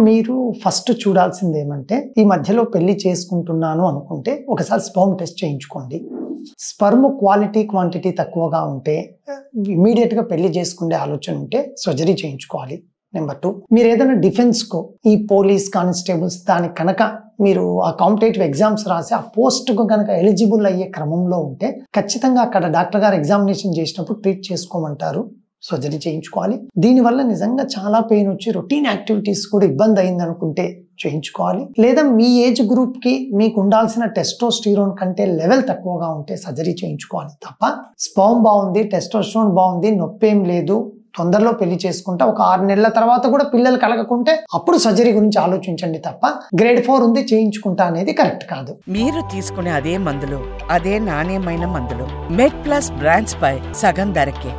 మీరు ఫస్ట్ చూడాల్సింది ఏమంటే, ఈ మధ్యలో పెళ్లి చేసుకుంటున్నాను అనుకుంటే ఒకసారి స్పర్మ్ టెస్ట్ చేయించుకోండి. స్పర్మ్ క్వాలిటీ, క్వాంటిటీ తక్కువగా ఉంటే ఇమీడియట్‌గా పెళ్లి చేసుకునే ఆలోచన ఉంటే సర్జరీ చేయించుకోవాలి. నెంబర్ 2, మీరు ఏదైనా డిఫెన్స్‌కో ఈ పోలీస్ కానిస్టేబుల్స్ దానికి కనుక మీరు ఆ కాంపిటేటివ్ ఎగ్జామ్స్ రాసి ఆ పోస్ట్‌కు కనుక ఎలిజిబుల్ అయ్యే క్రమంలో ఉంటే ఖచ్చితంగా అక్కడ డాక్టర్ గారు ఎగ్జామినేషన్ చేసినప్పుడు ట్రీట్ చేసుకోమంటారు. సర్జరీ చేయించుకోవాలి. దీనివల్ల నిజంగా చాలా పెయిన్ వచ్చి రొటీన్ యాక్టివిటీస్ కూడా ఇబ్బంది అయింది అనుకుంటే చేయించుకోవాలి. లేదా మీ ఏజ్ గ్రూప్కి మీకు ఉండాల్సిన టెస్టోస్టిరోన్ కంటే లెవెల్ తక్కువగా ఉంటే సర్జరీ చేయించుకోవాలి తప్ప స్పర్మ్ బాగుంది, టెస్టోస్టిరోన్ బాగుంది, నొప్పి ఏం లేదు, తొందరలో పెళ్లి చేసుకుంటా ఒక 6 నెలల తర్వాత కూడా పిల్లలు కలగకుంటే అప్పుడు సర్జరీ గురించి ఆలోచించండి తప్ప గ్రేడ్ 4 ఉంది చేయించుకుంటా అనేది కరెక్ట్ కాదు. మీరు తీసుకునే అదే మందులు, అదే నాణ్యమైన మందులు మెడ్ ప్లస్ బ్రాండ్స్ పై సగం ధరకే.